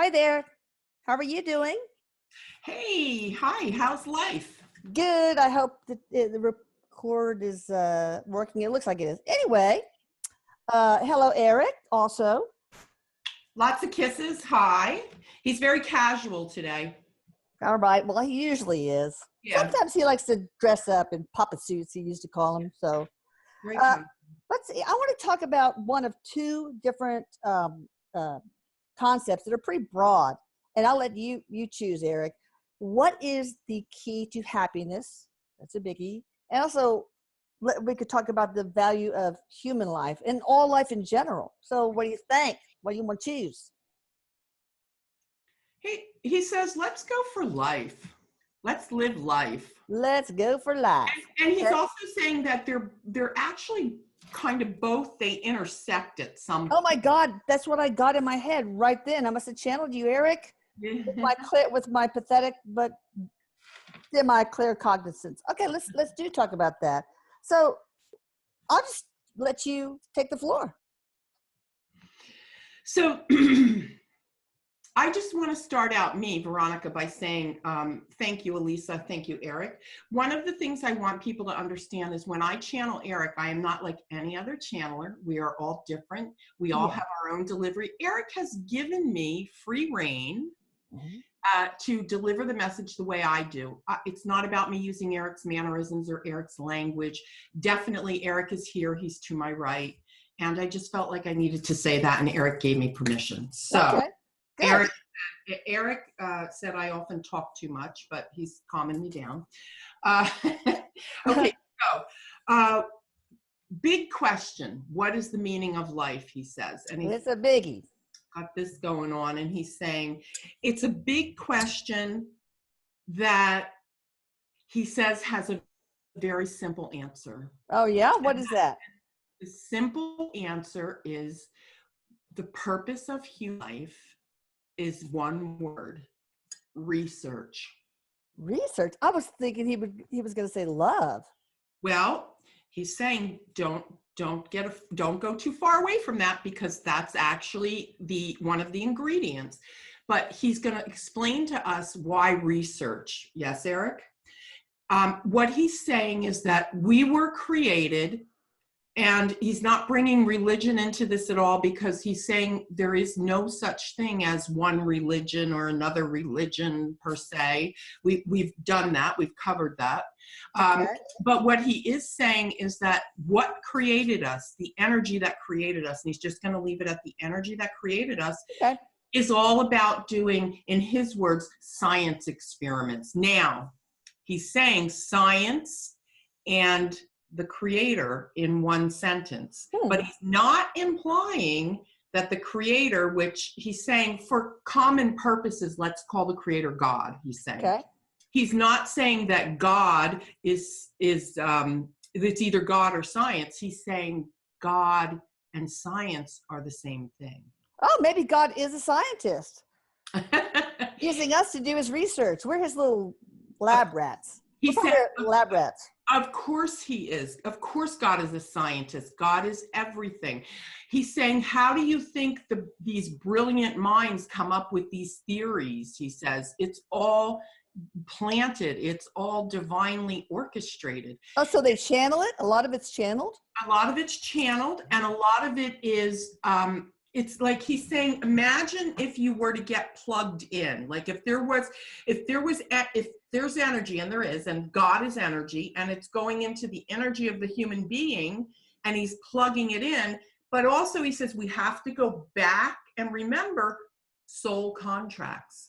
Hi there. How are you doing? Hey, hi, how's life? Good. I hope that the record is working. It looks like it is. Anyway, hello, Eric, also. Lots of kisses. Hi. He's very casual today. All right. Well, he usually is. Yeah, Sometimes he likes to dress up in papa suits, he used to call them. So very uh, casual. let's see. I want to talk about one of two different uh, concepts that are pretty broad. And I'll let you choose, Eric. What is the key to happiness? That's a biggie. And also, we could talk about the value of human life and all life in general. So, what do you think? What do you want to choose? He says, let's go for life. Let's live life. Let's go for life. And he's Okay. also saying that they're actually kind of both, they intersect at some Oh my God, that's what I got in my head right then. I must have channeled you, Eric, with point. my pathetic but semi-clear cognizance. Okay, let's do talk about that. So I'll just let you take the floor. So I just want to start out, me, Veronica, by saying thank you, Elisa. Thank you, Eric. One of the things I want people to understand is when I channel Eric, I am not like any other channeler. We are all different. We all have our own delivery. Eric has given me free reign to deliver the message the way I do. It's not about me using Eric's mannerisms or Eric's language. Definitely, Eric is here. He's to my right. And I just felt like I needed to say that, and Eric gave me permission. So. Okay. Good. Eric said I often talk too much, but he's calming me down. Okay, so big question. What is the meaning of life, he says. And he's It's a biggie. got this going on, and he's saying it's a big question that he says has a very simple answer. Oh, yeah? What is that? The simple answer is the purpose of human life is one word: research. Research. I was thinking he was going to say love. Well, he's saying don't go too far away from that, because that's actually one of the ingredients. But he's going to explain to us why research. Yes, Eric? What he's saying is that we were created, and he's not bringing religion into this at all, because he's saying there is no such thing as one religion or another religion per se. We've done that. We've covered that. Okay. But what he is saying is that what created us, the energy that created us, and he's just going to leave it at the energy that created us, Okay. is all about doing, in his words, science experiments. Now, he's saying science and the creator in one sentence, but he's not implying that the creator, which he's saying for common purposes, let's call the creator God, he's saying. Okay. He's not saying that God is it's either God or science. He's saying God and science are the same thing. Oh, maybe God is a scientist using us to do his research. We're his little lab rats. He We're said, lab rats. of course he is. Of course God is a scientist. God is everything. He's saying, how do you think these brilliant minds come up with these theories? He says, it's all planted. It's all divinely orchestrated. Oh, so they channel it? A lot of it's channeled? A lot of it's channeled, and a lot of it is, it's like he's saying, imagine if you were to get plugged in. Like if there's energy, and there is, and God is energy, and it's going into the energy of the human being, and he's plugging it in. But also he says we have to go back and remember soul contracts.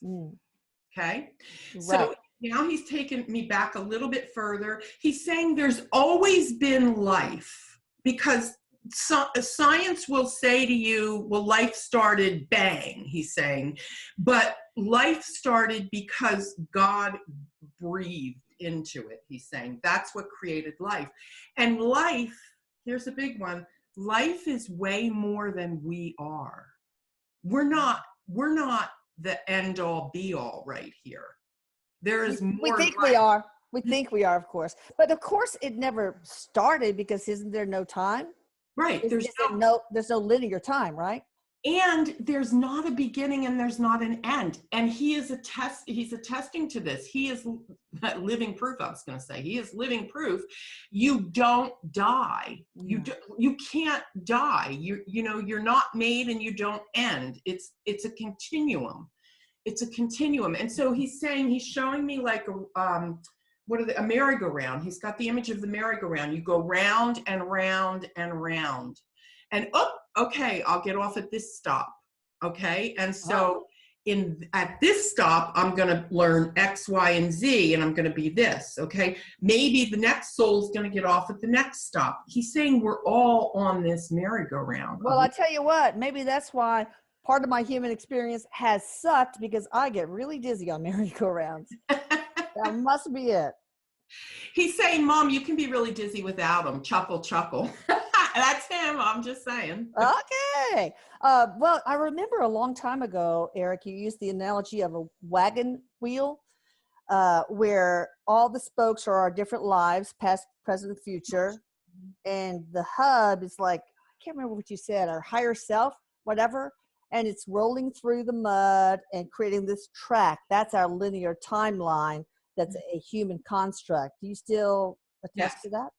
Okay. Right. So now he's taken me back a little bit further. He's saying there's always been life, because science will say to you, well, life started bang, he's saying, but life started because God breathed into it. He's saying that's what created life. And life, here's a big one, life is way more than we are. We're not the end all be all right here. There is more. We think we are. We think we are, of course. But of course it never started, because isn't there no time? Right. There's no linear time, right? And there's not a beginning and there's not an end. And he's attesting to this. He is living proof. I was going to say, he is living proof. You don't die. You can't die. You're not made and you don't end. It's a continuum. It's a continuum. And so he's showing me like a merry-go-round. He's got the image of the merry-go-round. You go round and round and round. And okay, I'll get off at this stop. Okay. And so at this stop, I'm going to learn X, Y, and Z, and I'm going to be this. Okay. Maybe the next soul's going to get off at the next stop. He's saying we're all on this merry-go-round. Well, I tell you what, maybe that's why part of my human experience has sucked, because I get really dizzy on merry-go-rounds. That must be it. He's saying, Mom, you can be really dizzy without him. Chuckle, chuckle. That's him. I'm just saying. Okay. Well, I remember a long time ago, Erik, you used the analogy of a wagon wheel, where all the spokes are our different lives, past, present, future. And the hub is like, I can't remember what you said, our higher self, whatever. And it's rolling through the mud and creating this track. That's our linear timeline. That's a human construct. Do you still attest to that?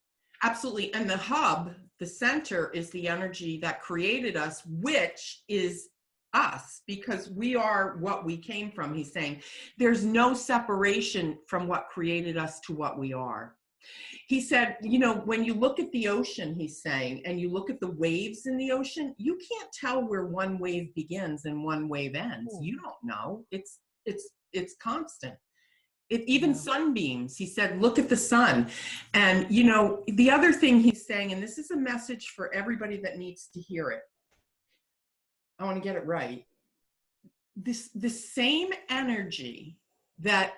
Absolutely. And the hub, the center, is the energy that created us, which is us, because we are what we came from. He's saying there's no separation from what created us to what we are. He said, when you look at the ocean, he's saying, and you look at the waves in the ocean, you can't tell where one wave begins and one wave ends. You don't know. It's constant. Even sunbeams, he said, look at the sun. And, the other thing he's saying, and this is a message for everybody that needs to hear it. I want to get it right. The same energy that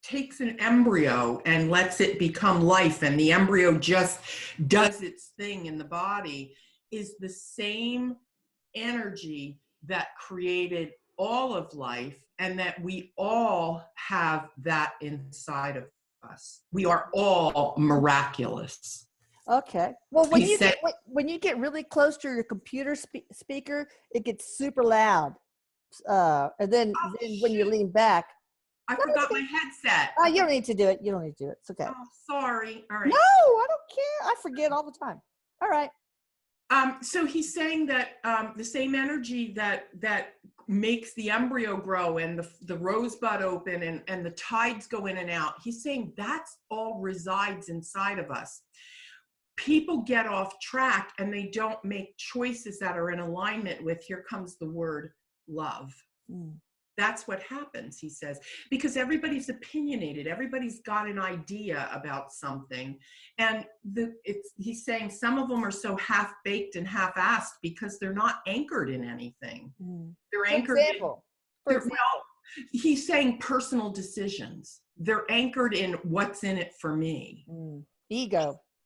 takes an embryo and lets it become life, and the embryo just does its thing in the body, is the same energy that created all of life, and that we all have that inside of us. We are all miraculous. Okay. Well, when you get really close to your computer speaker, it gets super loud. And then when you lean back, I forgot my headset. Oh, you don't need to do it. You don't need to do it. It's okay. Oh, sorry. All right. No, I don't care. I forget all the time. All right. So he's saying that the same energy that makes the embryo grow and the rosebud open and the tides go in and out, he's saying that's all resides inside of us. People get off track and they don't make choices that are in alignment with, here comes the word, love. That's what happens, he says, because everybody's opinionated. Everybody's got an idea about something. And he's saying some of them are so half-baked and half-assed because they're not anchored in anything. They're anchored he's saying personal decisions. They're anchored in what's in it for me.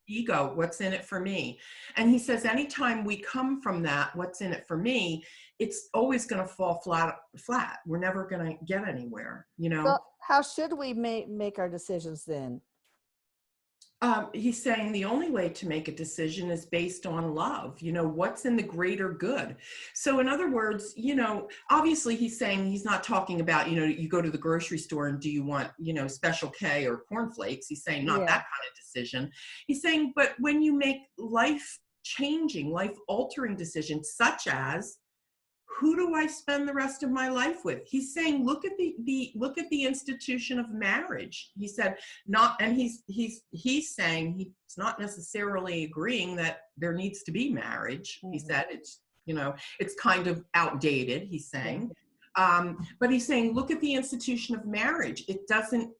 Ego, what's in it for me. And he says, anytime we come from that, what's in it for me, it's always going to fall flat. We're never going to get anywhere, So how should we make our decisions then? He's saying the only way to make a decision is based on love, what's in the greater good. So in other words, obviously he's saying, he's not talking about, you go to the grocery store and do you want, Special K or cornflakes? He's saying not that kind of decision. He's saying, but when you make life-changing, life-altering decisions, such as, who do I spend the rest of my life with? He's saying, look at the institution of marriage. He said, he's saying he's not necessarily agreeing that there needs to be marriage. He said it's kind of outdated, he's saying. But he's saying, look at the institution of marriage. It doesn't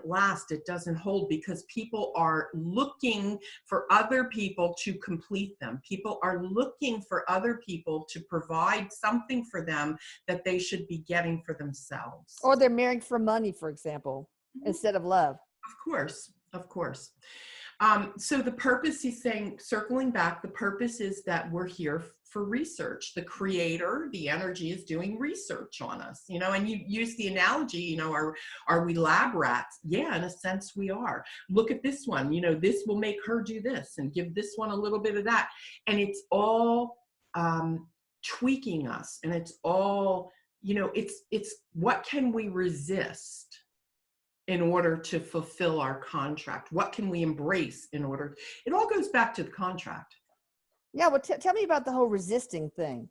last. It doesn't hold, because people are looking for other people to complete them. People are looking for other people to provide something for them that they should be getting for themselves. Or they're marrying for money, for example, instead of love. Of course. So the purpose, he's saying, circling back, the purpose is that we're here for research. The creator, the energy, is doing research on us, and you use the analogy, are we lab rats? Yeah, in a sense we are. Look at this one, this will make her do this and give this one a little bit of that. And it's all tweaking us. And it's all, it's what can we resist in order to fulfill our contract? What can we embrace in order? It all goes back to the contract. Yeah, well, tell me about the whole resisting thing.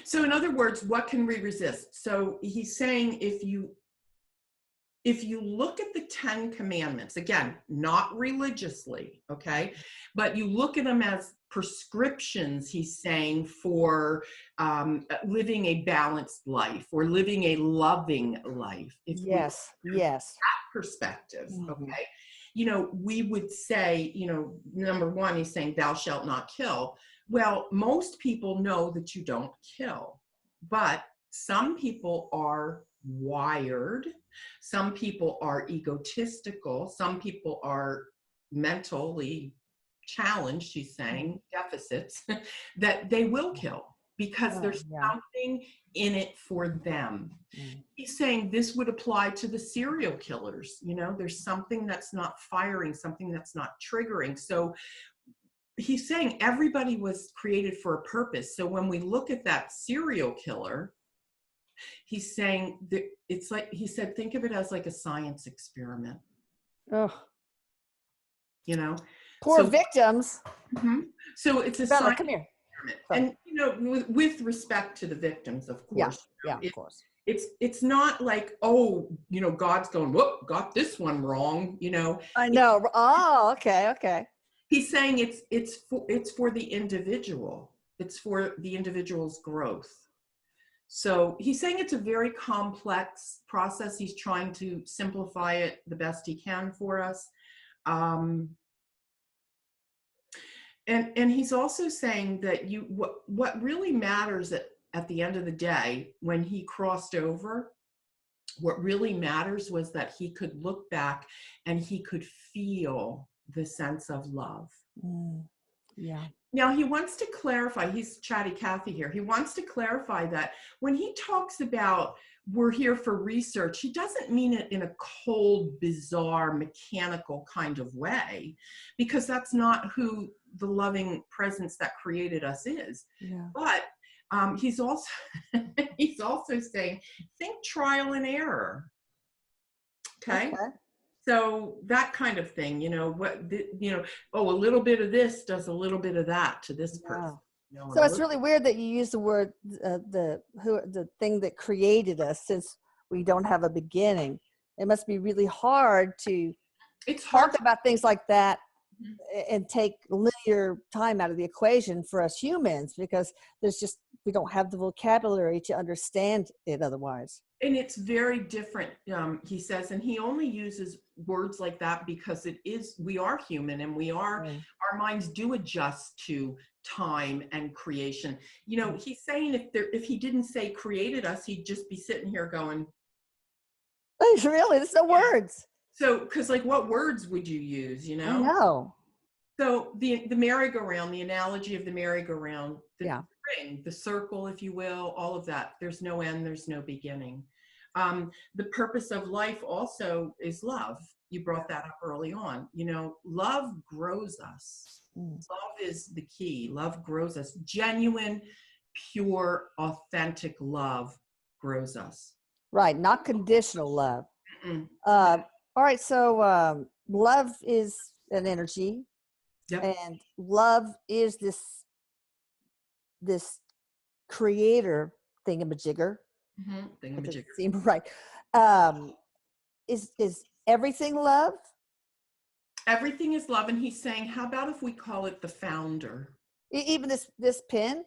So in other words, what can we resist? So he's saying if you look at the 10 commandments, again, not religiously, okay, but you look at them as prescriptions, he's saying, for living a balanced life or living a loving life. If Yes, yes. that perspective, okay, we would say, number one, he's saying, thou shalt not kill. Well, most people know that you don't kill, but some people are wired. Some people are egotistical. Some people are mentally challenged, she's saying, deficits, that they will kill because there's something in it for them. He's saying this would apply to the serial killers. There's something that's not firing, something that's not triggering. So he's saying everybody was created for a purpose. So when we look at that serial killer, he's saying that it's like, he said, think of it as like a science experiment. Oh, poor victims. So it's a science come here. experiment. And with respect to the victims, of course. Yeah, of course. It's not like, God's going, whoop, got this one wrong. I know. Oh, okay. He's saying it's for the individual. It's for the individual's growth. So he's saying it's a very complex process. He's trying to simplify it the best he can for us. And he's also saying that what really matters at the end of the day, when he crossed over, what really matters was that he could look back and he could feel the sense of love. Yeah. Now he wants to clarify, he's Chatty Cathy here. He wants to clarify that when he talks about we're here for research, he doesn't mean it in a cold, bizarre, mechanical kind of way, because that's not who the loving presence that created us is. Yeah. But he's also saying, think trial and error. Okay. So that kind of thing, a little bit of this does a little bit of that to this person. So it's really weird that you use the word, the thing that created us, since we don't have a beginning. It must be really hard to talk about things like that and take linear time out of the equation for us humans, because we don't have the vocabulary to understand it otherwise. And it's very different, he says, and he only uses words like that because we are human, and our minds do adjust to time and creation. He's saying if he didn't say created us, he'd just be sitting here going, really, there's no words. So, because what words would you use, I know. So the merry-go-round, the analogy of the merry-go-round, the ring, the circle, if you will, all of that, there's no end, there's no beginning. The purpose of life also is love. You brought that up early on. Love grows us. Love is the key. Love grows us. Genuine, pure, authentic love grows us. Right. Not conditional love. All right. So love is an energy. Yep. And love is this creator thingamajigger. Thingamajigger. Seem right. Is everything love? Everything is love, and he's saying, how about if we call it the founder? Even this pen?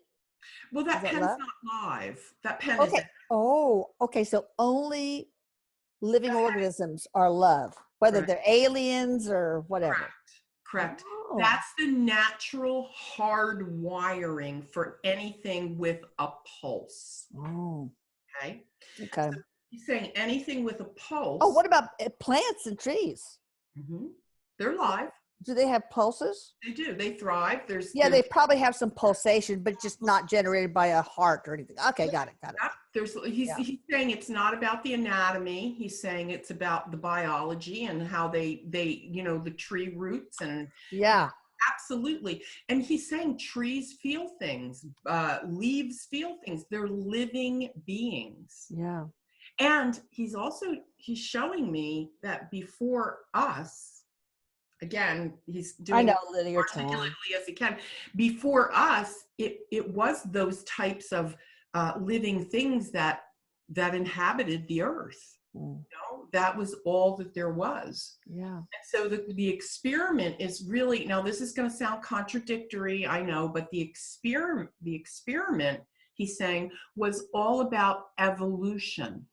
Well, that pen's not live. That pen is. Okay. So only living organisms are love, whether they're aliens or whatever. Correct. Oh. That's the natural hard wiring for anything with a pulse. Oh. Okay. So he's saying anything with a pulse. Oh, what about plants and trees? They're live. Do they have pulses? They do. They thrive. They probably have some pulsation, but just not generated by a heart or anything. Okay, got it. He's saying it's not about the anatomy. He's saying it's about the biology and how they the tree roots and Absolutely. And he's saying trees feel things, leaves feel things. They're living beings. Yeah. And he's showing me that before us, again, he's I doing know, it Lydia, you're torn. articulately as he can. Before us, it was those types of living things that inhabited the earth. Mm. That was all that there was. Yeah. And so the experiment is really, now this is going to sound contradictory, I know, but the experiment, he's saying, was all about evolution.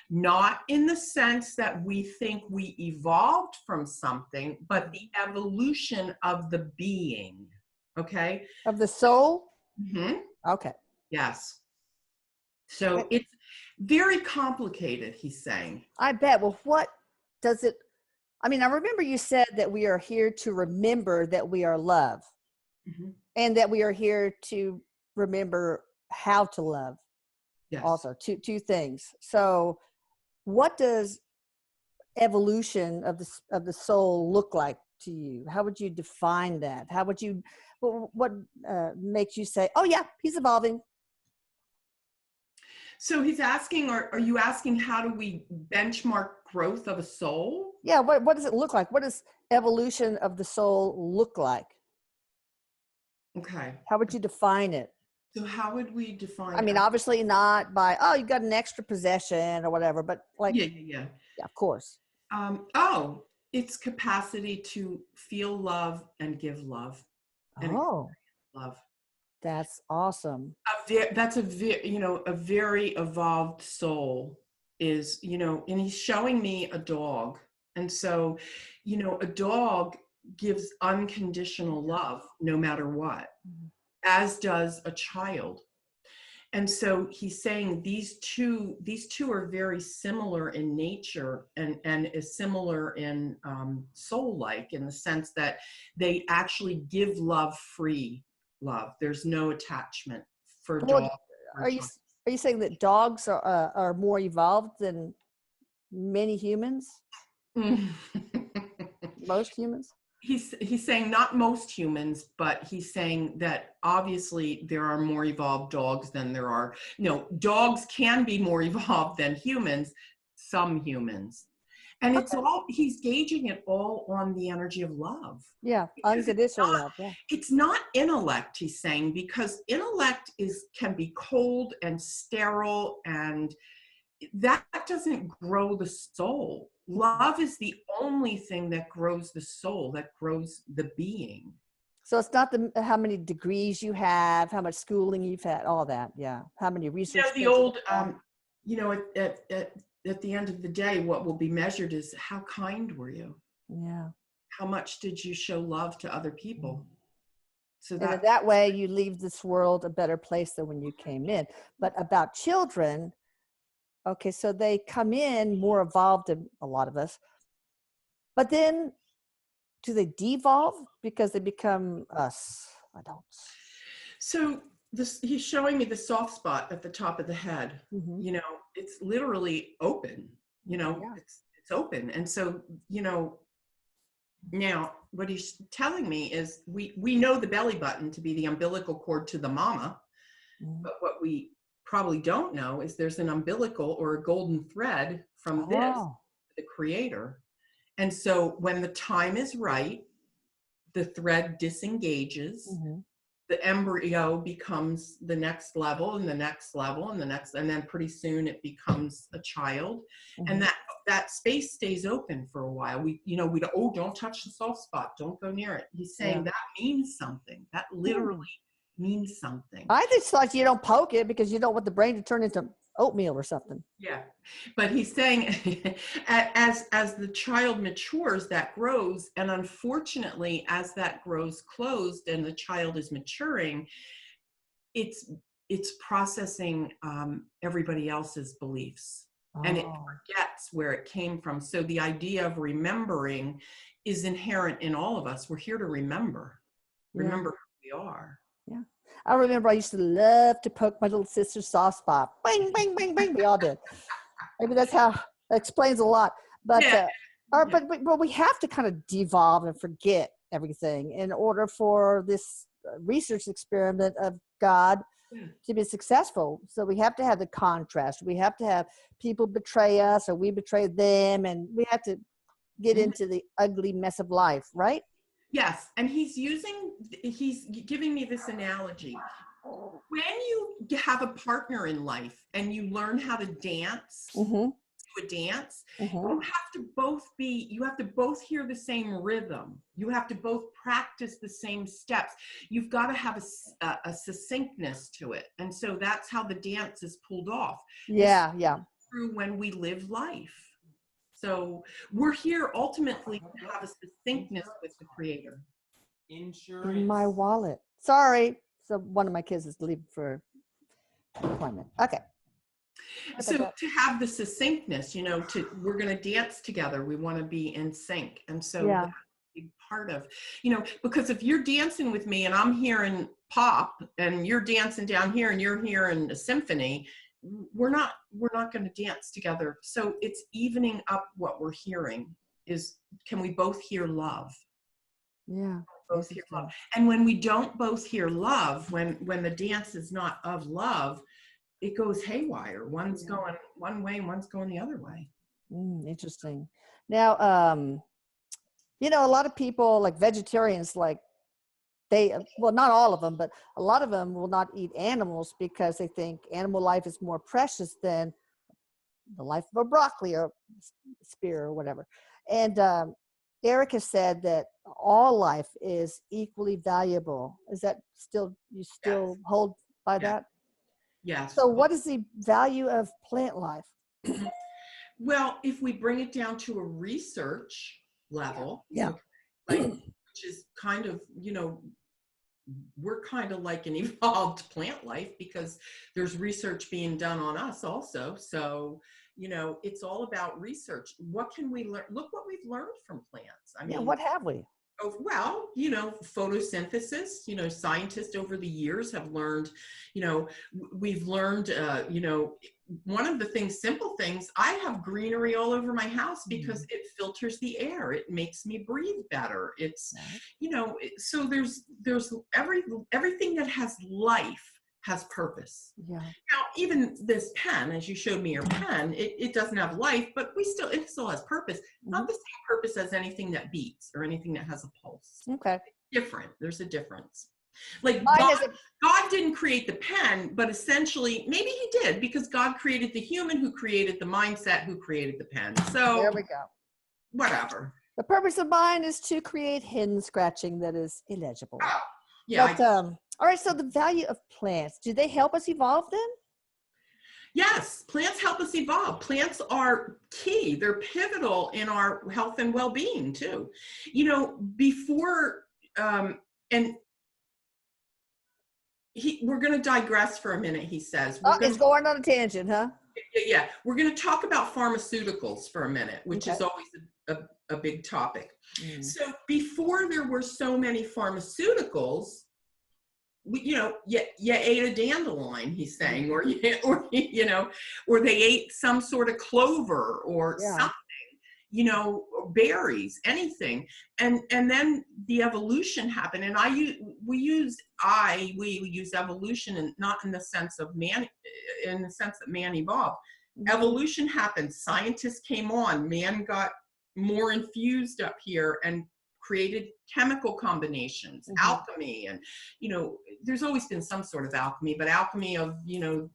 Not in the sense that we think we evolved from something, but the evolution of the being. Okay? Of the soul? Mm-hmm. Okay. Yes. So it's very complicated, he's saying. I bet. Well, what does it, I mean, I remember you said that we are here to remember that we are love, Mm-hmm. and that we are here to remember how to love. Yes. Also, two things. So what does evolution of the soul look like to you? How would you define that? How would you, what makes you say, oh yeah, he's evolving? So he's asking, are you asking, how do we benchmark growth of a soul? Yeah. What does it look like? What does evolution of the soul look like? Okay. How would you define it? So how would we define? I mean, obviously not by, oh, you got an extra possession or whatever, but like, Yeah, of course. Its capacity to feel love and give love and Oh, experience love. that's awesome. That's a very evolved soul is, and he's showing me a dog. And so, a dog gives unconditional love no matter what, as does a child. And so he's saying these two are very similar in nature and is similar in soul-like, in the sense that they actually give love, free love. There's no attachment for a Well, dog. are you saying that dogs are more evolved than many humans? Most humans? He's saying not most humans, but he's saying that obviously there are more evolved dogs than there are, dogs can be more evolved than humans, some humans. And it's all, he's gauging it all on the energy of love. Yeah, unconditional love. Yeah. It's not intellect, he's saying, because intellect can be cold and sterile, and that doesn't grow the soul. Love is the only thing that grows the soul, that grows the being. So it's not how many degrees you have, how much schooling you've had, all that. Yeah. How many research. The old, at the end of the day, what will be measured is how kind were you? Yeah. How much did you show love to other people? So and that way you leave this world a better place than when you came in. But about children, okay, so they come in more evolved than a lot of us, but then do they devolve because they become us adults? So he's showing me the soft spot at the top of the head. Mm-hmm. It's literally open. Yeah. It's open. And so, now what he's telling me is we know the belly button to be the umbilical cord to the mama, but what we probably don't know is there's an umbilical or a golden thread from this, the creator. And so when the time is right, the thread disengages, the embryo becomes the next level and the next level and the next, and then pretty soon it becomes a child. And that space stays open for a while. We don't touch the soft spot, don't go near it. He's saying that means something. That literally means something. I just thought you don't poke it because you don't want the brain to turn into oatmeal or something. Yeah, but he's saying as the child matures, that grows, and unfortunately, as that grows closed and the child is maturing, it's processing everybody else's beliefs, and it forgets where it came from. So the idea of remembering is inherent in all of us. We're here to remember who we are. Yeah. I remember I used to love to poke my little sister's soft spot. Bang, bang, bang, bang. We all did. Maybe that explains a lot. But, but we have to kind of devolve and forget everything in order for this research experiment of God to be successful. So we have to have the contrast. We have to have people betray us or we betray them, and we have to get into the ugly mess of life, right? Yes, and he's giving me this analogy. When you have a partner in life and you learn how to dance, a dance, you have to both hear the same rhythm. You have to both practice the same steps. You've got to have a succinctness to it. And so that's how the dance is pulled off. Yeah. True when we live life. So we're here ultimately to have a succinctness with the Creator. In my wallet. Sorry. So one of my kids is leaving for appointment. Okay. So to have the succinctness, we're going to dance together. We want to be in sync. And so that's a big part of, because if you're dancing with me and I'm hearing pop and you're dancing down here and you're hearing a symphony, we're not going to dance together. So it's evening up what we're hearing can we both hear love? Yeah. Both hear love. And when we don't both hear love, when the dance is not of love, it goes haywire. One's going one way, one's going the other way. Interesting. Now, a lot of people, like vegetarians, not all of them, but a lot of them will not eat animals because they think animal life is more precious than the life of a broccoli or spear or whatever. And Erik has said that all life is equally valuable. Is that you still hold by that? Yes. So what is the value of plant life? Well, if we bring it down to a research level, which is kind of, we're kind of like an evolved plant life because there's research being done on us also. So, it's all about research. What can we learn? Look what we've learned from plants. I mean, what have we? Oh, well, photosynthesis, scientists over the years have learned, we've learned, one of the simple things, I have greenery all over my house because it filters the air. It makes me breathe better. It's, so there's everything that has life has purpose. Yeah. Now, even this pen, as you showed me your pen, it doesn't have life, but it still has purpose. Not the same purpose as anything that beats or anything that has a pulse. Okay. Different. There's a difference. Like God didn't create the pen, but essentially, maybe he did because God created the human who created the mindset who created the pen. So there we go. Whatever. The purpose of mine is to create hidden scratching that is illegible. Oh, yeah. But, all right, so the value of plants, do they help us evolve then? Yes, plants help us evolve. Plants are key. They're pivotal in our health and well-being too. Before, and we're going to digress for a minute, he says. It's going on a tangent, huh? Yeah. We're going to talk about pharmaceuticals for a minute, which is always a big topic. So before there were so many pharmaceuticals, you ate a dandelion, he's saying, or they ate some sort of clover or something, berries, anything. And then the evolution happened. And we use evolution and not in the sense of man, in the sense that man evolved. Evolution happened. Scientists came on, man got more infused up here and created chemical combinations, alchemy, and there's always been some sort of alchemy, but alchemy of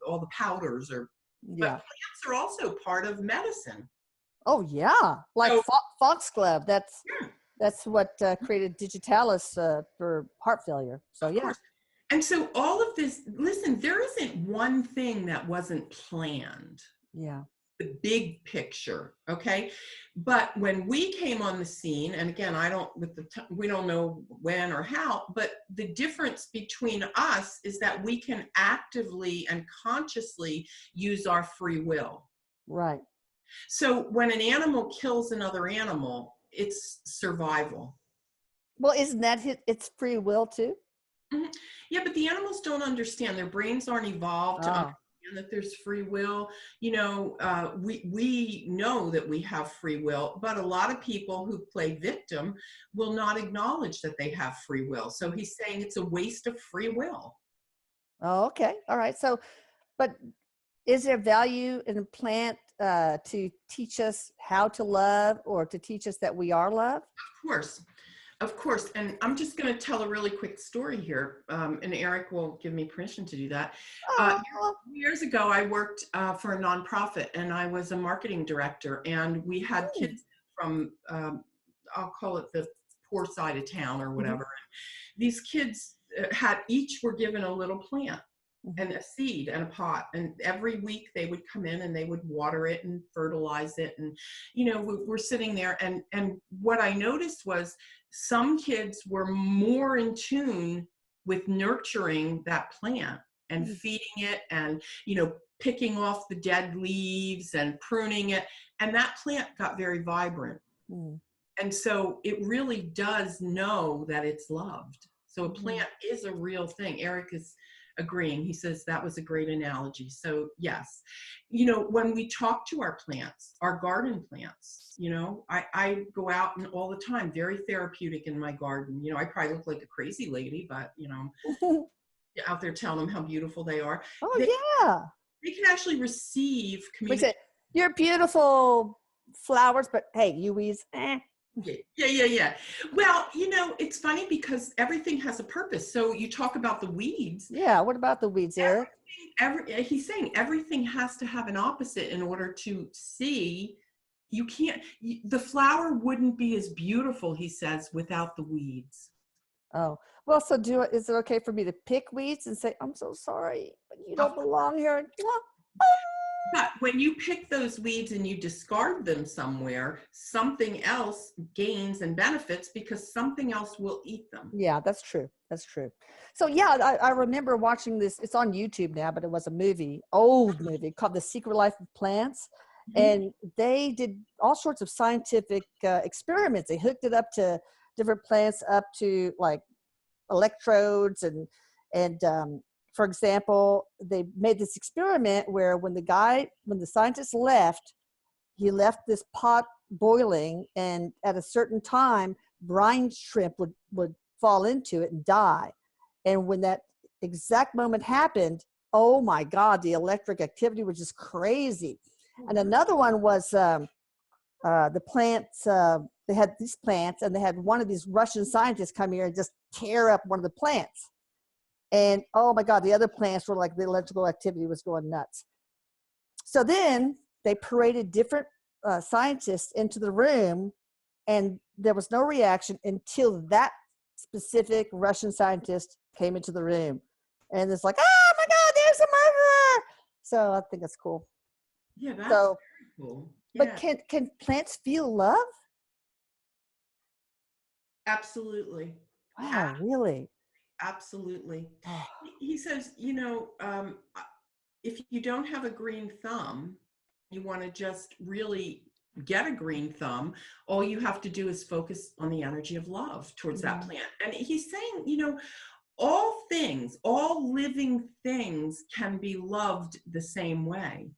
all the powders but plants are also part of medicine. Oh yeah, like foxglove. That's what created digitalis for heart failure. So yeah. And so all of this, listen, there isn't one thing that wasn't planned. Yeah. The big picture, okay? But when we came on the scene, and again, we don't know when or how, but the difference between us is that we can actively and consciously use our free will. Right. So when an animal kills another animal, it's survival. Well, isn't that its free will too? Yeah, but the animals don't understand. Their brains aren't evolved to understand that there's free will. We know that we have free will, but a lot of people who play victim will not acknowledge that they have free will. So he's saying it's a waste of free will. Oh, okay. All right. So, but is there value in a plant to teach us how to love or to teach us that we are loved? Of course. Of course. And I'm just going to tell a really quick story here. And Erik will give me permission to do that. Uh, Oh, Years ago, I worked for a nonprofit, and I was a marketing director. And we had kids from, I'll call it the poor side of town or whatever. These kids each were given a little plant and a seed and a pot, and every week they would come in and they would water it and fertilize it. And we're sitting there, and what I noticed was some kids were more in tune with nurturing that plant and feeding it, and picking off the dead leaves and pruning it, and that plant got very vibrant. And so it really does know that it's loved. So a plant is a real thing. Erik is agreeing. He says that was a great analogy. So yes, when we talk to our plants, our garden plants, I go out and all the time, very therapeutic in my garden. I probably look like a crazy lady, but out there telling them how beautiful they are. yeah. They can actually receive We communication. say, you're beautiful flowers, but hey, you weeds, Yeah. Well, it's funny because everything has a purpose. So you talk about the weeds. Yeah. What about the weeds, Erik? He's saying everything has to have an opposite in order to see. You can't, the flower wouldn't be as beautiful, he says, without the weeds. Oh, well, so is it okay for me to pick weeds and say, I'm so sorry, but you don't belong here? But when you pick those weeds and you discard them somewhere, something else gains and benefits because something else will eat them. Yeah, that's true. That's true. So yeah, I remember watching this. It's on YouTube now, but it was a old movie called The Secret Life of Plants. And they did all sorts of scientific experiments. They hooked it up to different plants, up to like electrodes and for example, they made this experiment where when the scientist left, he left this pot boiling, and at a certain time, brine shrimp would fall into it and die. And when that exact moment happened, oh my God, the electric activity was just crazy. And another one was the plants, they had these plants, and they had one of these Russian scientists come here and just tear up one of the plants. And oh my God, the other plants were like, the electrical activity was going nuts. So then they paraded different scientists into the room, and there was no reaction until that specific Russian scientist came into the room. And it's like, oh my God, there's a murderer. So I think it's cool. Yeah, that's very cool. Yeah. But can plants feel love? Absolutely. Wow, really? Absolutely. He says, if you don't have a green thumb, you want to just really get a green thumb, all you have to do is focus on the energy of love towards that plant. And he's saying, all living things can be loved the same way.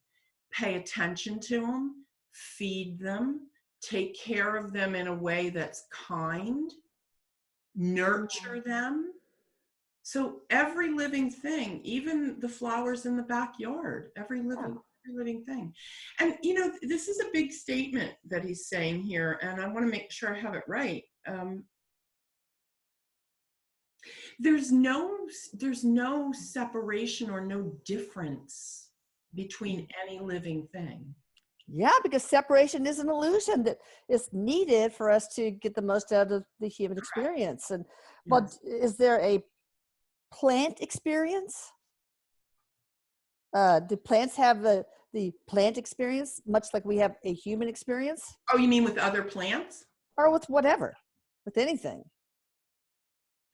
Pay attention to them, feed them, take care of them in a way that's kind, nurture them. So every living thing, even the flowers in the backyard, every living thing. And, this is a big statement that he's saying here, and I want to make sure I have it right. There's no separation or no difference between any living thing. Yeah, because separation is an illusion that is needed for us to get the most out of the human experience. And well, is there a plant experience? Do plants have the plant experience, much like we have a human experience? Oh, you mean with other plants? Or with whatever, with anything?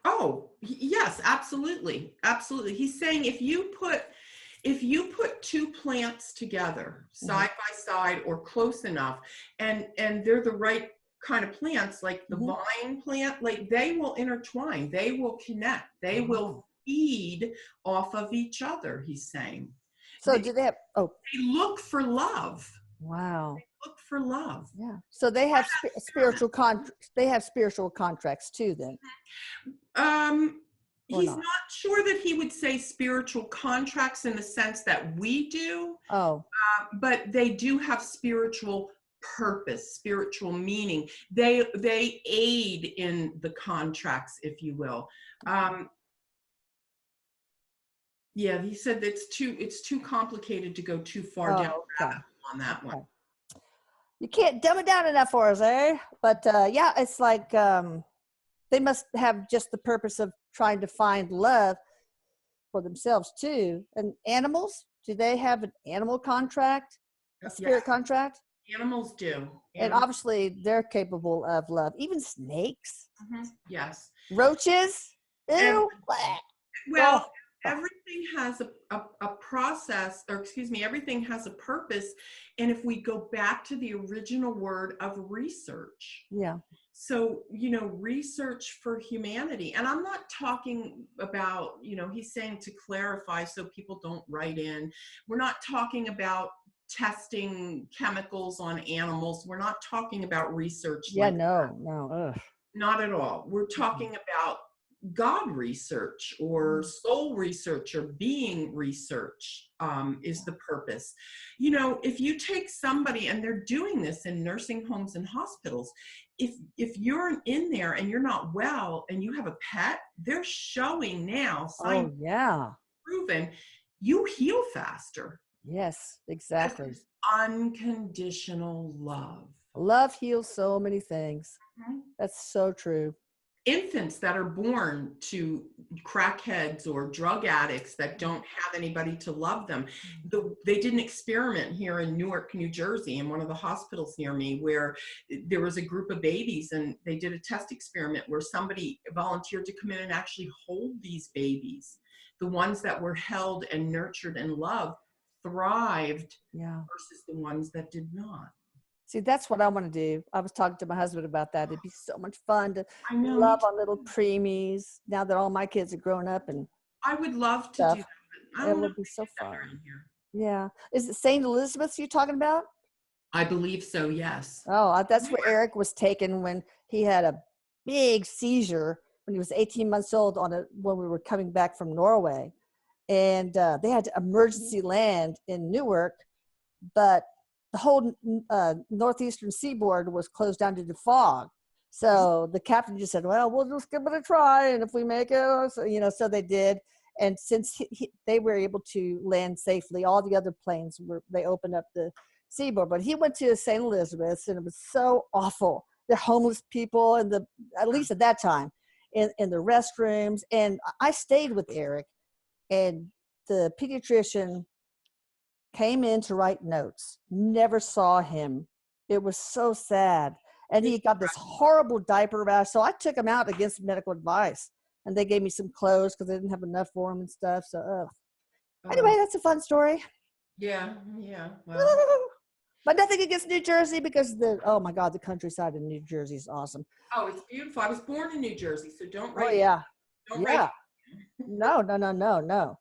Oh, yes, absolutely. Absolutely. He's saying if you put two plants together side by side or close enough, and they're the right kind of plants, like the vine plant, like they will intertwine, they will connect, they will feed off of each other, he's saying. So do they have, oh, they look for love. wow. Look for love. Yeah. So they have they have spiritual contracts too then, Um, or he's not? not sure that he would say spiritual contracts in the sense that we do, Oh, but they do have spiritual purpose, spiritual meaning. They aid in the contracts, if you will. Yeah, he said it's too complicated to go too far down oh, okay. on that one. Okay. You can't dumb it down enough for us, eh? But yeah, it's like they must have just the purpose of trying to find love for themselves too. And animals, do they have an animal contract, a Yes, spirit contract? animals do. And Animals, obviously they're capable of love. Even snakes, yes. roaches, And ew. Bleh. well, Oh, everything has a process, or excuse me, everything has a purpose. And if we go back to the original word of research, yeah. so, research for humanity. And I'm not talking about, he's saying to clarify so people don't write in. We're not talking about testing chemicals on animals. We're not talking about research Yeah, like no, no. Ugh. not at all. We're talking about God research or soul research or being research is the purpose. If you take somebody, and they're doing this in nursing homes and hospitals, if you're in there and you're not well and you have a pet, they're showing now, Oh, science yeah. proven, you heal faster. Yes, That's exactly. unconditional love. Love heals so many things. Mhm. That's so true. Infants that are born to crackheads or drug addicts that don't have anybody to love them. They did an experiment here in Newark, New Jersey, in one of the hospitals near me, where there was a group of babies, and they did a test experiment where somebody volunteered to come in and actually hold these babies. The ones that were held and nurtured and loved thrived Yeah. versus the ones that did not. See, that's what I want to do. I was talking to my husband about that. It'd be so much fun to I know, me love too. on little preemies now that all my kids are grown up and I would love to do stuff. that, but I It don't know if would be so they do that fun. around here. Yeah. Is it St. Elizabeth's you're talking about? I believe so, yes. Oh, that's where Erik was taken when he had a big seizure when he was 18 months old when we were coming back from Norway. And they had to emergency land in Newark, but the whole northeastern seaboard was closed down due to fog. So the captain just said, well, we'll just give it a try. And if we make it, so they did. And since they were able to land safely, all the other planes they opened up the seaboard. But he went to St. Elizabeth's, and it was so awful. The homeless people, at least at that time, in the restrooms. And I stayed with Erik, and the pediatrician came in to write notes, never saw him. It was so sad. And he got this horrible diaper rash. So I took him out against medical advice. And they gave me some clothes because they didn't have enough for him and stuff. So anyway, that's a fun story. Yeah, well, But nothing against New Jersey because oh my God, the countryside in New Jersey is awesome. oh, it's beautiful. I was born in New Jersey, so don't Oh write, yeah. don't write. Yeah. No, no, no, no, no.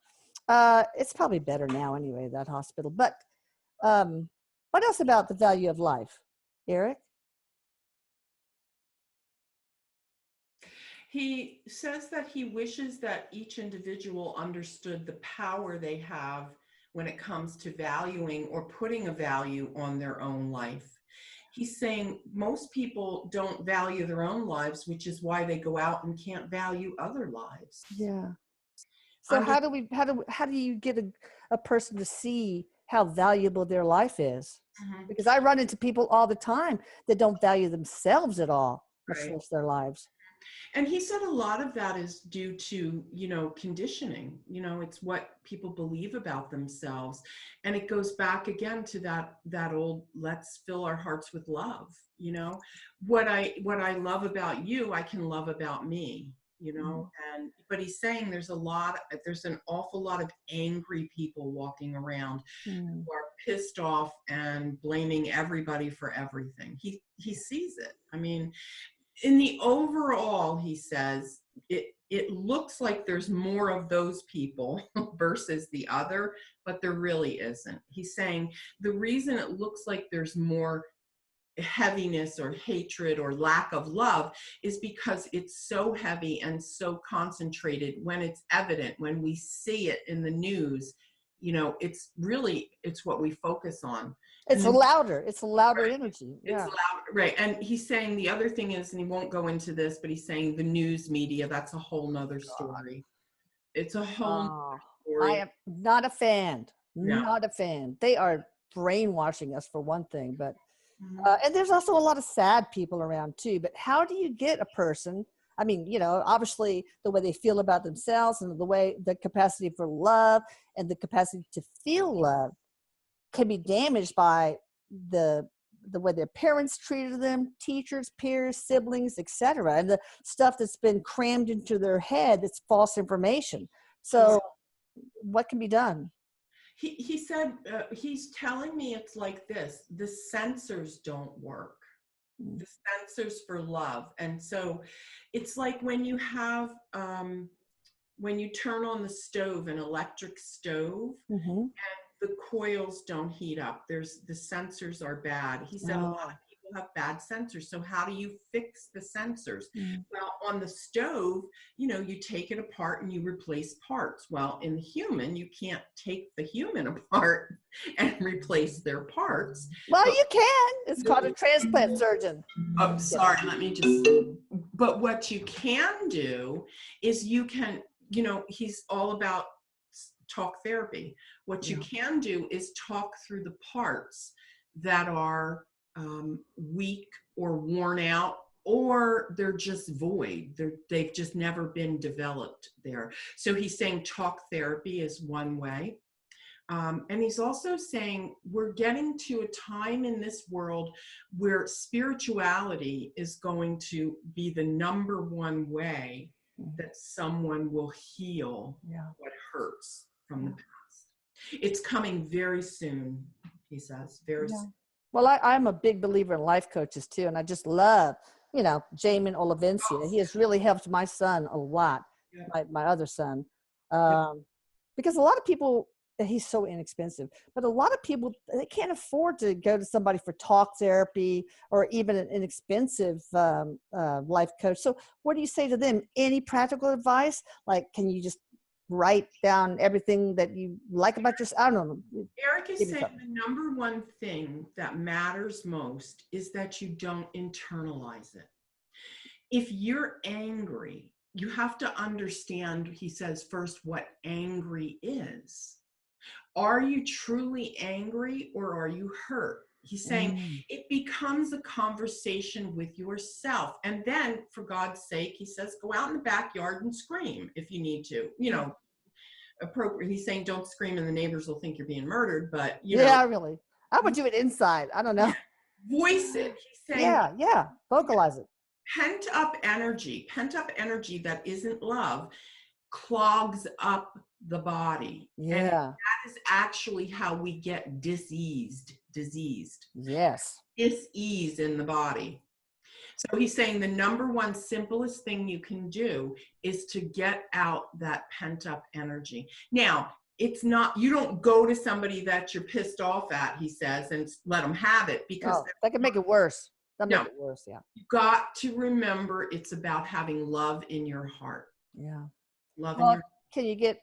It's probably better now anyway, that hospital. But what else about the value of life, Erik? He says that he wishes that each individual understood the power they have when it comes to valuing or putting a value on their own life. He's saying most people don't value their own lives, which is why they go out and can't value other lives. Yeah. So how do you get a person to see how valuable their life is? Mhm. Because I run into people all the time that don't value themselves at all, much Right. less their lives. And he said a lot of that is due to, conditioning. It's what people believe about themselves. And it goes back again to that old, let's fill our hearts with love. What I love about you, I can love about me, but he's saying there's an awful lot of angry people walking around Mm. who are pissed off and blaming everybody for everything. He sees it. I mean, in the overall, he says, it looks like there's more of those people versus the other, but there really isn't. He's saying the reason it looks like there's more heaviness or hatred or lack of love is because it's so heavy and so concentrated. When it's evident, when we see it in the news, it's what we focus on. It's a louder right, energy. it's Yeah. loud, right? And he's saying the other thing is, and he won't go into this, but he's saying the news media, that's a whole nother story. It's a whole nother Oh, I story. am not a fan. No. Not a fan. They are brainwashing us for one thing, but Mhm. and there's also a lot of sad people around too. But how do you get a person? I mean, obviously the way they feel about themselves and the capacity for love and the capacity to feel love can be damaged by the way their parents treated them, teachers, peers, siblings, etc., and the stuff that's been crammed into their head that's false information. So, what can be done? He said, he's telling me it's like this: the sensors don't work, Mm. the sensors for love. And so it's like when you have when you turn on the stove, an electric stove, Mm-hmm. the coils don't heat up. The sensors are bad. He said a lot Oh. of people have bad sensors. So how do you fix the sensors? Mm. Well, on the stove, you take it apart and you replace parts. Well, in the human, you can't take the human apart and replace their parts. Well, But you can. It's called a transplant surgeon. oh, Kidding. sorry, let me just, but what you can do is he's all about talk therapy. What you Yeah. can do is talk through the parts that are weak or worn out, or they're just void. They've just never been developed there. So he's saying talk therapy is one way. And he's also saying we're getting to a time in this world where spirituality is going to be the number one way Mm. that someone will heal Yeah. what hurts from the Yeah. past. It's coming very soon, he says, very Yeah. soon. Well, I'm a big believer in life coaches too, and I just love, Jamin Olivencia. He has really helped my son a lot, Yeah. my other son, Yeah. because a lot of people, he's so inexpensive, but a lot of people, they can't afford to go to somebody for talk therapy or even an inexpensive life coach. So what do you say to them? Any practical advice? Like, can you just write down everything that you like about yourself? I don't know. Erik is Give me saying something. the number one thing that matters most is that you don't internalize it. If you're angry, you have to understand, he says, first, what angry is. Are you truly angry or are you hurt? He's saying Mm. it becomes a conversation with yourself. And then, for God's sake, he says, go out in the backyard and scream if you need to. Appropriate. He's saying don't scream and the neighbors will think you're being murdered, but Yeah, really. I would do it inside. I don't know. voice it. He's saying Yeah, yeah. Vocalize it. pent up energy that isn't love clogs up the body. And Yeah. that is actually how we get diseased Yes. dis-ease in the body. So he's saying the number one simplest thing you can do is to get out that pent up energy. Now, it's not, you don't go to somebody that you're pissed off at, he says, and let them have it, because Oh, that could make it worse. That no, make it worse. Yeah. you got to remember it's about having love in your heart. Yeah. Love in Well, your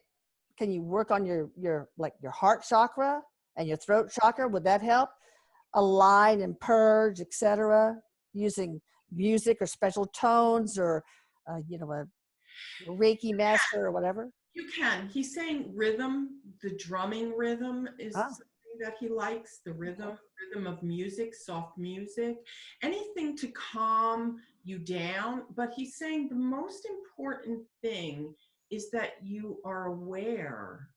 can you work on your heart chakra and your throat chakra? Would that help? Align and purge, etc. Using music or special tones or a Reiki master or whatever. You can. He's saying rhythm, the drumming rhythm is Ah, something that he likes, the okay. rhythm of music, soft music, anything to calm you down. But he's saying the most important thing is that you are aware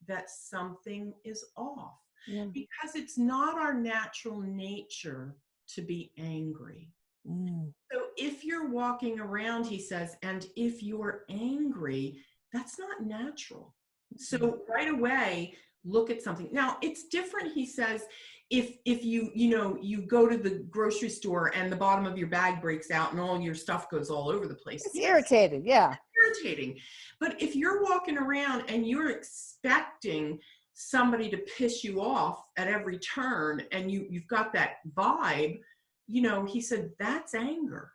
that something is off, Yeah. because it's not our natural nature to be angry. Mm. So if you're walking around, he says, and if you're angry, that's not natural. Mm. So right away, look at something. Now it's different, he says, if you go to the grocery store and the bottom of your bag breaks out and all your stuff goes all over the place. It's irritating. Yeah. Irritating. But if you're walking around and you're expecting somebody to piss you off at every turn and you've got that vibe, he said that's anger.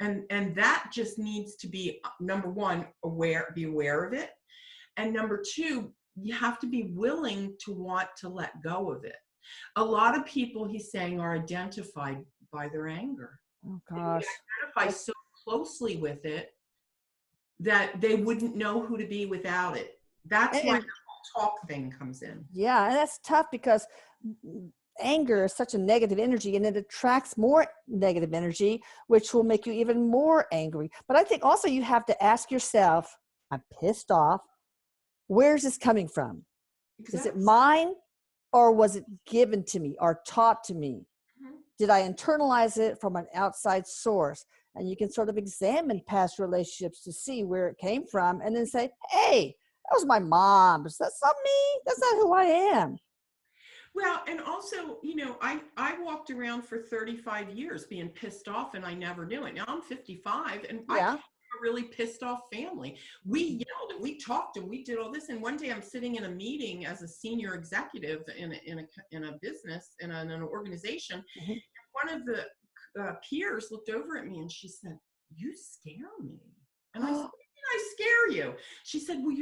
And that just needs to be, number one, be aware of it. And number two, you have to be willing to want to let go of it. A lot of people, he's saying, are identified by their anger. Oh gosh. They identify so closely with it that they wouldn't know who to be without it. That's why the whole talk thing comes in. Yeah, and that's tough because anger is such a negative energy, and it attracts more negative energy, which will make you even more angry. But I think also you have to ask yourself, I'm pissed off. Where's this coming from? Exactly. Is it mine, or was it given to me or taught to me? Mm-hmm. Did I internalize it from an outside source? And you can sort of examine past relationships to see where it came from and then say, hey, that was my mom's. That's not me. That's not who I am. Well, and also, I walked around for 35 years being pissed off and I never knew it. Now I'm 55 and I have a really pissed off family. We yelled and we talked and we did all this. And one day I'm sitting in a meeting as a senior executive in a business, in an organization. Mm-hmm. And one of the peers looked over at me and she said, you scare me. And I said, I scare you. She said, well,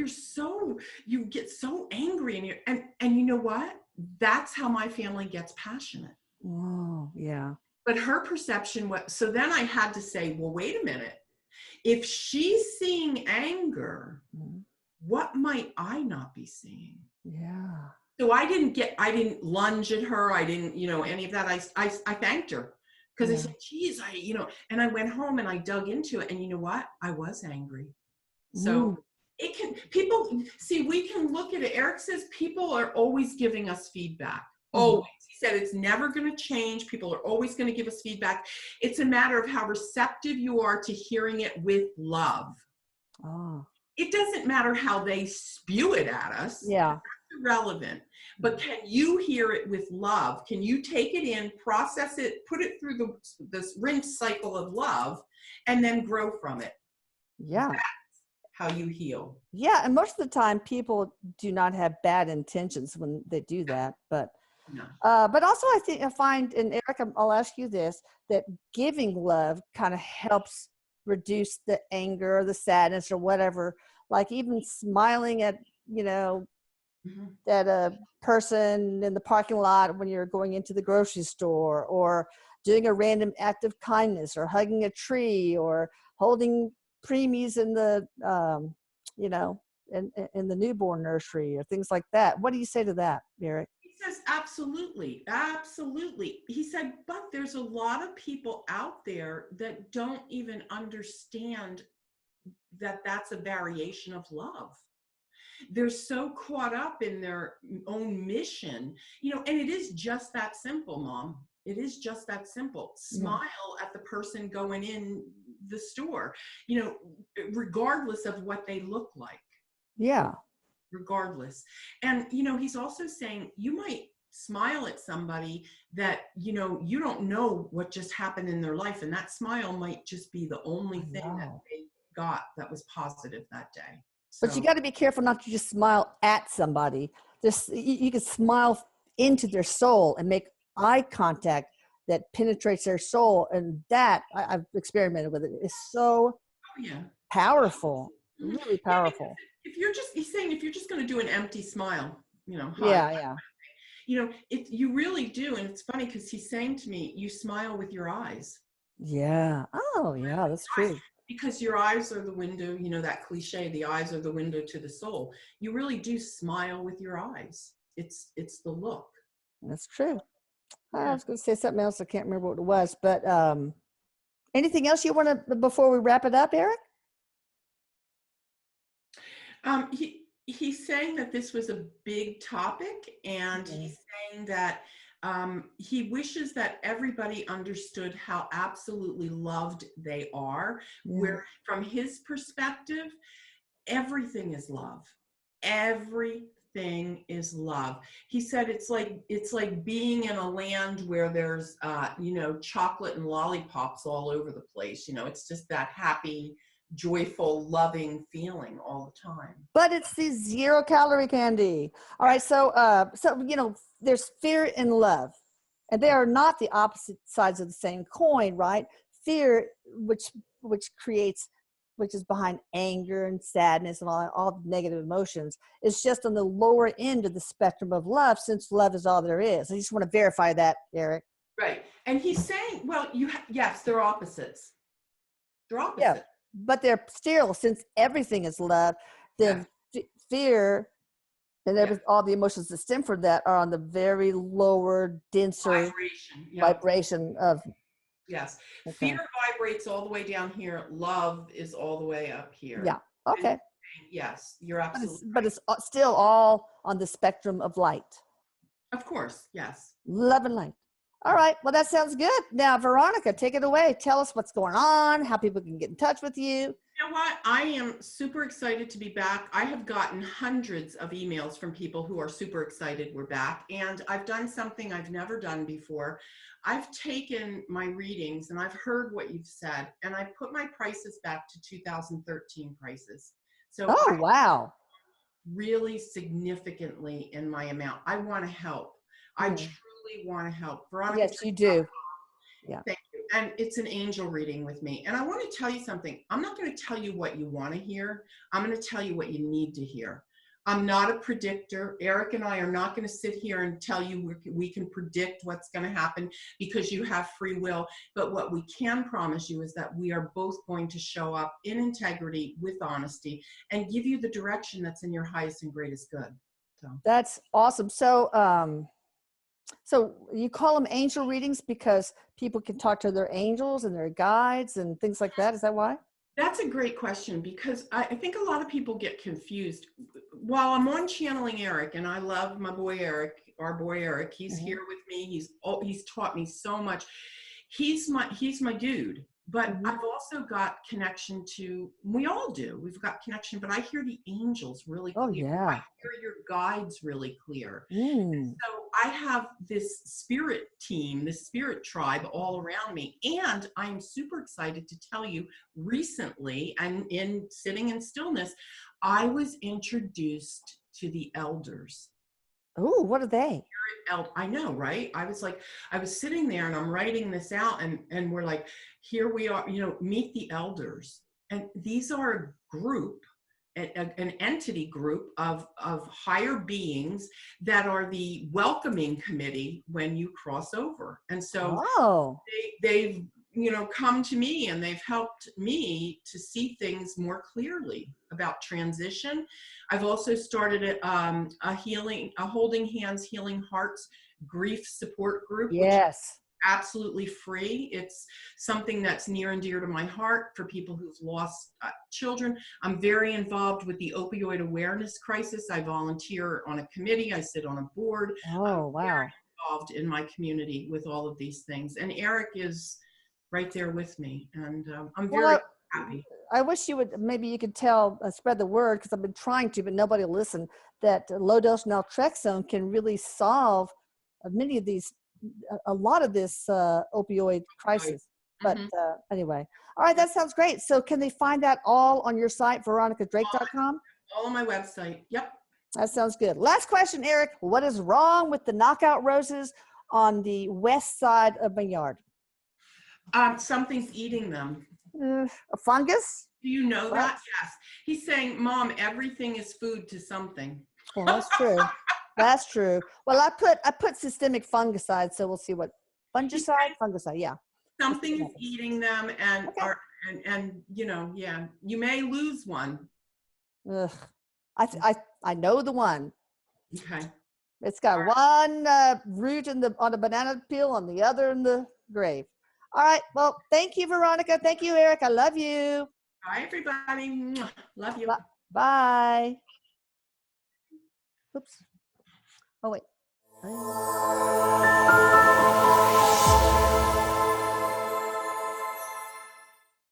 you get so angry and you know what? That's how my family gets passionate. Oh, yeah. But her perception was, so then I had to say, well, wait a minute. If she's seeing anger, what might I not be seeing? Yeah. So I didn't lunge at her. I didn't, any of that. I thanked her because I said, geez, and I went home and I dug into it. And you know what? I was angry. So we can look at it. Erik says people are always giving us feedback. Always. He said it's never going to change. People are always going to give us feedback. It's a matter of how receptive you are to hearing it with love. Oh. It doesn't matter how they spew it at us. Yeah. That's irrelevant. But can you hear it with love? Can you take it in, process it, put it through this rinse cycle of love, and then grow from it? Yeah. That's how you heal. Yeah, and most of the time people do not have bad intentions when they do that, but also I find, and Erik, I'll ask you this, that giving love kind of helps reduce the anger or the sadness or whatever, like even smiling at that a person in the parking lot when you're going into the grocery store, or doing a random act of kindness, or hugging a tree, or holding preemies in the in the newborn nursery, or things like that. What do you say to that, Erik? He says absolutely. He said, but there's a lot of people out there that don't even understand that that's a variation of love. They're so caught up in their own mission, and it is just that simple, Mom. It is just that simple. Smile at the person going in the store, regardless of what they look like. Yeah. Regardless. And, he's also saying you might smile at somebody that, you don't know what just happened in their life. And that smile might just be the only thing that they got that was positive that day. But you got to be careful not to just smile at somebody. You can smile into their soul and make eye contact that penetrates their soul. And that, I've experimented with it. It's so powerful, really powerful. He's saying if you're just going to do an empty smile, you really do. And it's funny because he's saying to me, you smile with your eyes. Yeah. Oh, yeah, that's true. Because your eyes are the window, that cliche, the eyes are the window to the soul. You really do smile with your eyes. It's the look. That's true. I was going to say something else. I can't remember what it was, but anything else you want to, before we wrap it up, Erik? He's saying that this was a big topic, and he's saying that he wishes that everybody understood how absolutely loved they are, where from his perspective, everything is love. Everything thing is love. He said it's like being in a land where there's chocolate and lollipops all over the place. It's just that happy, joyful, loving feeling all the time. But it's the 0-calorie candy. All right, so there's fear and love, and they are not the opposite sides of the same coin, right? Fear, which is behind anger and sadness and all negative emotions, is just on the lower end of the spectrum of love, since love is all there is. I just want to verify that, Erik. Right. And he's saying, well, yes, they're opposites. They're opposites. Yeah, but they're still, since everything is love, then fear and all the emotions that stem from that are on the very lower, denser vibration of. Yes. Okay. Fear vibrates all the way down here. Love is all the way up here. Yeah. Okay. And yes, you're absolutely but it's still all on the spectrum of light. Of course. Yes. Love and light. All right. Well, that sounds good. Now, Veronica, take it away. Tell us what's going on, how people can get in touch with you. You know what? I am super excited to be back. I have gotten hundreds of emails from people who are super excited we're back. And I've done something I've never done before. I've taken my readings and I've heard what you've said, and I put my prices back to 2013 prices. So wow. Really significantly in my amount. I want to help. I truly want to help. Veronica, yes, you do. Yeah. Thank you. And it's an angel reading with me. And I want to tell you something. I'm not going to tell you what you want to hear. I'm going to tell you what you need to hear. I'm not a predictor. Erik and I are not going to sit here and tell you we can predict what's going to happen, because you have free will. But what we can promise you is that we are both going to show up in integrity, with honesty, and give you the direction that's in your highest and greatest good. So that's awesome. So you call them angel readings because people can talk to their angels and their guides and things like that. Is that why? That's a great question, because I think a lot of people get confused. While I'm on channeling Erik, and I love my boy Erik, our boy Erik, he's here with me. He's taught me so much. He's my dude. But I've also got connection to, we all do. We've got connection, but I hear the angels really clear. Oh, yeah. I hear your guides really clear. So I have this spirit team, this spirit tribe all around me. And I'm super excited to tell you, recently, and in sitting in stillness, I was introduced to the elders. Oh, what are they? I know, right? I was sitting there and I'm writing this out, and we're like, here we are, meet the elders. And these are a group, an entity group of higher beings that are the welcoming committee when you cross over. And so they've come to me, and they've helped me to see things more clearly about transition. I've also started a holding hands, healing hearts grief support group. Yes. Absolutely free. It's something that's near and dear to my heart for people who've lost children. I'm very involved with the opioid awareness crisis. I volunteer on a committee. I sit on a board. Oh, wow. Very involved in my community with all of these things. And Erik is right there with me. And I'm very happy. I wish maybe you could spread the word, because I've been trying to, but nobody will listen, that low dose naltrexone can really solve many of these, a lot of this opioid crisis. But anyway, all right, that sounds great. So can they find that all on your site, veronicadrake.com? All on my website. Yep. That sounds good. Last question, Erik. What is wrong with the knockout roses on the west side of my yard? Something's eating them. A fungus? Do you know that? Yes. He's saying, Mom, everything is food to something. Well, that's true. That's true. Well, I put systemic fungicide, so we'll see what fungicide. Yeah. Something is eating them, and you may lose one. Ugh. I know the one. Okay. It's got one root on the banana peel, on the other in the grave. All right. Well, thank you, Veronica. Thank you, Erik. I love you. Bye, everybody. Love you. Bye. Oops. Oh, wait.